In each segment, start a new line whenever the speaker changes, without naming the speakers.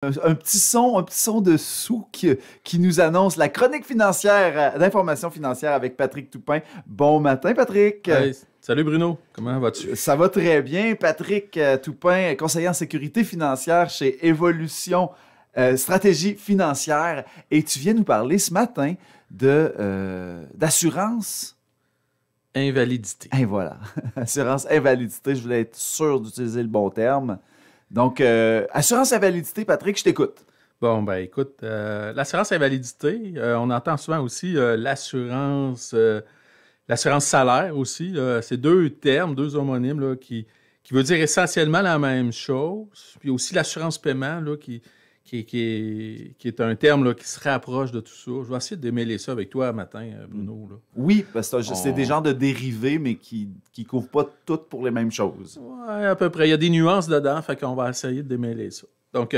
Un petit son de sous qui nous annonce la chronique financière d'information financière avec Patrick Toupin. Bon matin, Patrick.
Hey, salut Bruno, comment vas-tu?
Ça va très bien. Patrick Toupin, conseiller en sécurité financière chez Évolution Stratégie financière. Et tu viens nous parler ce matin d'assurance.
Invalidité.
Et voilà, assurance invalidité. Je voulais être sûr d'utiliser le bon terme. Donc, assurance invalidité, Patrick, je t'écoute.
Bon, ben écoute, l'assurance invalidité, on entend souvent aussi l'assurance salaire aussi. C'est deux termes, deux homonymes là, qui veut dire essentiellement la même chose. Puis aussi l'assurance paiement là, qui est un terme là, qui se rapproche de tout ça. Je vais essayer de démêler ça avec toi matin, Bruno. Là.
Oui, parce que c'est des genres de dérivés, mais qui ne couvrent pas toutes pour les mêmes choses.
Oui, à peu près. Il y a des nuances dedans, fait qu'on va essayer de démêler ça. Donc,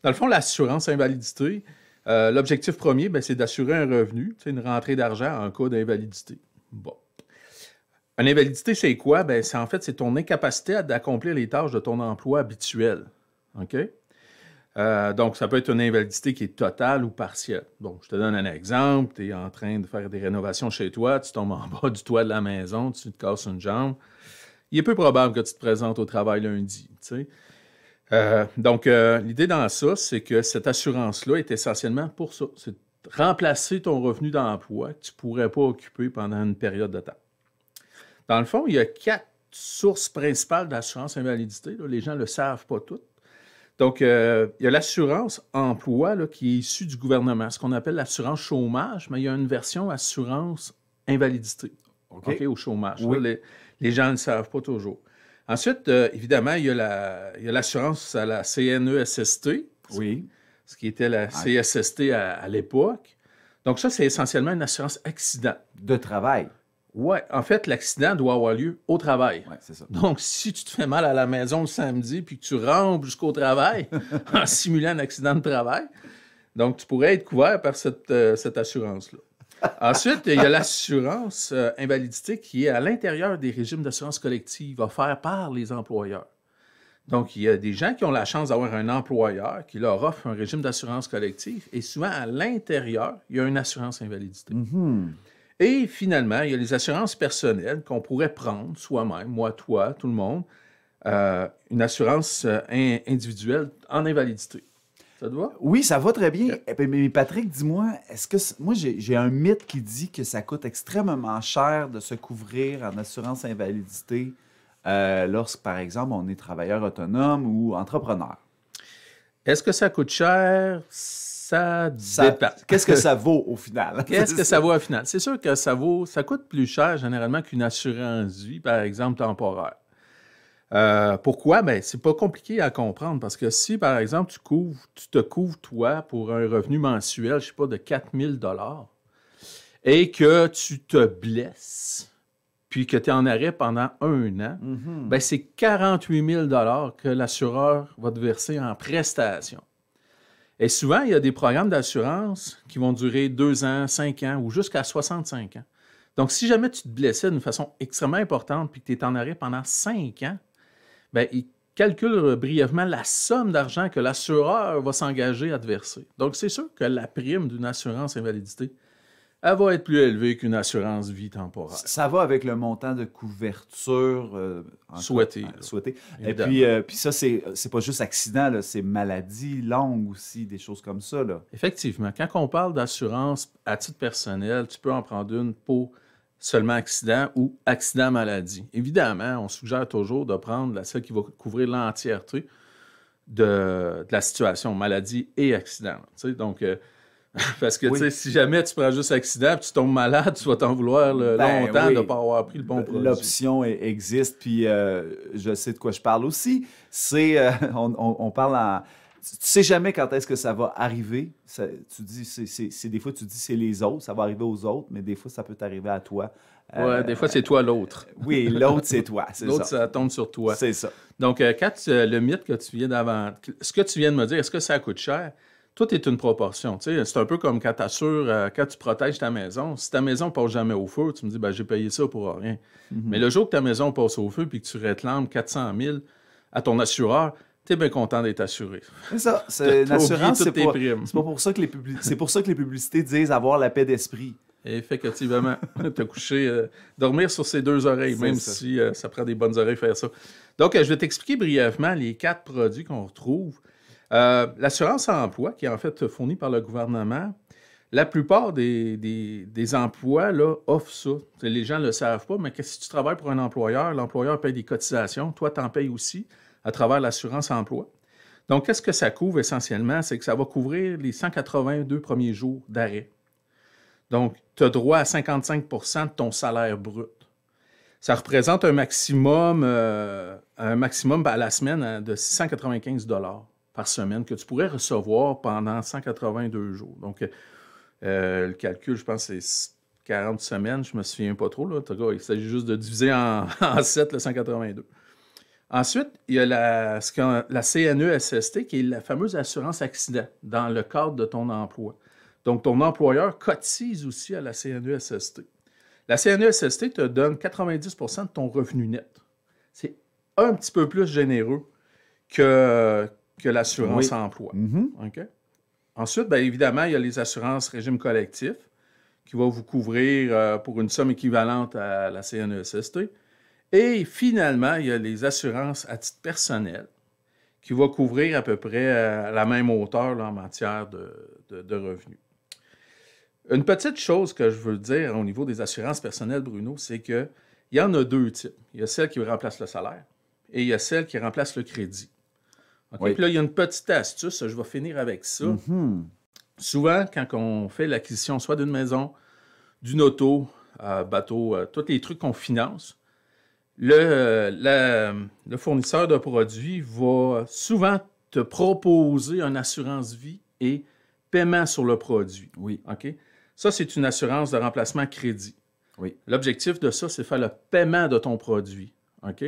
dans le fond, l'assurance invalidité, l'objectif premier, ben, c'est d'assurer un revenu, une rentrée d'argent en cas d'invalidité. Bon. Une invalidité, c'est quoi? Ben, en fait, c'est ton incapacité d'accomplir les tâches de ton emploi habituel. OK? Donc, ça peut être une invalidité qui est totale ou partielle. Donc, je te donne un exemple. Tu es en train de faire des rénovations chez toi, tu tombes en bas du toit de la maison, tu te casses une jambe. Il est peu probable que tu te présentes au travail lundi. Tu sais. Donc, l'idée dans ça, c'est que cette assurance-là est essentiellement pour ça. C'est de remplacer ton revenu d'emploi que tu ne pourrais pas occuper pendant une période de temps. Dans le fond, il y a 4 sources principales d'assurance invalidité. Là. Les gens ne le savent pas toutes. Donc, il y a l'assurance emploi là, qui est issue du gouvernement, ce qu'on appelle l'assurance chômage, mais il y a une version assurance invalidité au chômage.
Oui.
Là, les gens ne le savent pas toujours. Ensuite, évidemment, il y a l'assurance à la CNESST,
Oui.
ce qui était la CSST à l'époque. Donc, ça, c'est essentiellement une assurance accident.
De travail.
Oui, en fait, l'accident doit avoir lieu au travail.
Oui, c'est ça.
Donc, si tu te fais mal à la maison le samedi puis que tu rampes jusqu'au travail en simulant un accident de travail, donc tu pourrais être couvert par cette assurance-là. Ensuite, il y a l'assurance invalidité qui est à l'intérieur des régimes d'assurance collective offerts par les employeurs. Donc, il y a des gens qui ont la chance d'avoir un employeur qui leur offre un régime d'assurance collective et souvent, à l'intérieur, il y a une assurance invalidité.
Mm-hmm.
Et finalement, il y a les assurances personnelles qu'on pourrait prendre soi-même, moi, toi, tout le monde, une assurance individuelle en invalidité. Ça te va?
Oui, ça va très bien. Mais Patrick, dis-moi, est-ce que moi j'ai un mythe qui dit que ça coûte extrêmement cher de se couvrir en assurance invalidité lorsque, par exemple, on est travailleur autonome ou entrepreneur?
Est-ce que ça coûte cher? Ça dépend.
Qu'est-ce que ça vaut au final?
Qu'est-ce que ça vaut au final? C'est sûr que ça coûte plus cher généralement qu'une assurance vie, par exemple, temporaire. Pourquoi? Bien, c'est pas compliqué à comprendre parce que si, par exemple, tu te couvres, toi, pour un revenu mensuel, je sais pas, de 4 000 $ et que tu te blesses, puis que tu es en arrêt pendant 1 an, bien, c'est 48 000 $ que l'assureur va te verser en prestation. Et souvent, il y a des programmes d'assurance qui vont durer 2 ans, 5 ans ou jusqu'à 65 ans. Donc, si jamais tu te blessais d'une façon extrêmement importante puis que tu es en arrêt pendant 5 ans, bien, il calcule brièvement la somme d'argent que l'assureur va s'engager à te verser. Donc, c'est sûr que la prime d'une assurance invalidité, elle va être plus élevée qu'une assurance vie temporaire.
Ça va avec le montant de couverture
souhaité.
Et puis ça, c'est pas juste accident, là, c'est maladie longue aussi, des choses comme ça. Là.
Effectivement, quand on parle d'assurance à titre personnel, tu peux en prendre une pour seulement accident ou accident-maladie. Évidemment, on suggère toujours de prendre celle qui va couvrir l'entièreté de la situation, maladie et accident. Tu sais, donc, parce que tu sais, si jamais tu prends juste accident et tu tombes malade, tu vas t'en vouloir longtemps de ne pas avoir pris le bon produit.
L'option existe, puis je sais de quoi je parle aussi. C'est, on parle en... Tu sais jamais quand est-ce que ça va arriver. Tu dis, des fois, tu dis c'est les autres, ça va arriver aux autres, mais des fois, ça peut t'arriver à toi.
Oui, des fois, c'est toi l'autre.
Oui, l'autre, c'est toi.
L'autre, ça tombe sur toi.
C'est ça.
Donc, le mythe que tu viens d'avant, ce que tu viens de me dire, est-ce que ça coûte cher? Tout est une proportion. Tu sais, c'est un peu comme quand tu assures, quand tu protèges ta maison. Si ta maison ne passe jamais au feu, tu me dis, ben, j'ai payé ça pour rien. Mais le jour que ta maison passe au feu puis que tu réclames 400 000 à ton assureur, tu es bien content d'être assuré.
C'est ça. C'est une
T'as oublié
assurance,
toutes tes primes.
c'est pas pour ça que c'est pour ça que les publicités disent avoir la paix d'esprit.
Effectivement, te coucher, dormir sur ses deux oreilles, même si ça prend des bonnes oreilles faire ça. Donc, je vais t'expliquer brièvement les 4 produits qu'on retrouve. L'assurance emploi, qui est en fait fournie par le gouvernement, la plupart des emplois là, offrent ça. Les gens ne le savent pas, mais si tu travailles pour un employeur, l'employeur paye des cotisations, toi, tu en payes aussi à travers l'assurance emploi. Donc, qu'est-ce que ça couvre essentiellement? C'est que ça va couvrir les 182 premiers jours d'arrêt. Donc, tu as droit à 55 % de ton salaire brut. Ça représente un maximum à la semaine de 695 $ par semaine que tu pourrais recevoir pendant 182 jours. Donc, le calcul, je pense, c'est 40 semaines, je ne me souviens pas trop. Là. Il s'agit juste de diviser en 7 le 182. Ensuite, il y a la CNESST, qui est la fameuse assurance accident dans le cadre de ton emploi. Donc, ton employeur cotise aussi à la CNESST. La CNESST te donne 90 % de ton revenu net. C'est un petit peu plus généreux que l'assurance emploi.
Mm-hmm.
Okay? Ensuite, bien évidemment, il y a les assurances régime collectif qui vont vous couvrir pour une somme équivalente à la CNESST. Et finalement, il y a les assurances à titre personnel qui vont couvrir à peu près à la même hauteur là, en matière de revenus. Une petite chose que je veux dire au niveau des assurances personnelles, Bruno, c'est qu'il y en a 2 types. Il y a celle qui remplace le salaire et il y a celle qui remplace le crédit. Okay?
Oui.
Puis là, il y a une petite astuce, je vais finir avec ça.
Mm-hmm.
Souvent, quand on fait l'acquisition soit d'une maison, d'une auto, bateau, tous les trucs qu'on finance, le fournisseur de produits va souvent te proposer une assurance vie et paiement sur le produit.
Oui.
OK? Ça, c'est une assurance de remplacement crédit.
Oui.
L'objectif de ça, c'est faire le paiement de ton produit. OK?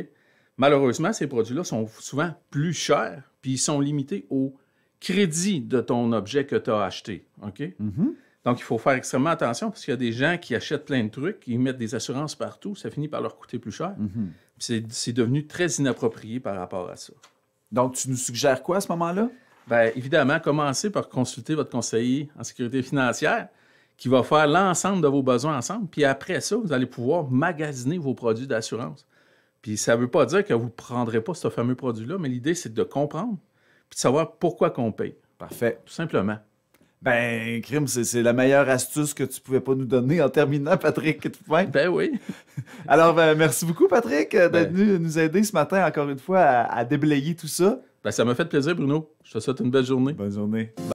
Malheureusement, ces produits-là sont souvent plus chers, puis ils sont limités au crédit de ton objet que tu as acheté. OK?
Mm-hmm.
Donc, il faut faire extrêmement attention parce qu'il y a des gens qui achètent plein de trucs, ils mettent des assurances partout, ça finit par leur coûter plus cher.
Mm-hmm.
Puis c'est devenu très inapproprié par rapport à ça.
Donc, tu nous suggères quoi à ce moment-là?
Bien, évidemment, commencez par consulter votre conseiller en sécurité financière qui va faire l'ensemble de vos besoins ensemble. Puis après ça, vous allez pouvoir magasiner vos produits d'assurance. Puis ça ne veut pas dire que vous ne prendrez pas ce fameux produit-là, mais l'idée, c'est de comprendre puis de savoir pourquoi qu'on paye.
Parfait.
Tout simplement.
Ben, Crime, c'est la meilleure astuce que tu pouvais pas nous donner en terminant, Patrick.
Ben oui.
Alors, merci beaucoup, Patrick, d'être venu nous aider ce matin, encore une fois, à déblayer tout ça.
Ben, ça m'a fait plaisir, Bruno. Je te souhaite une belle journée.
Bonne journée.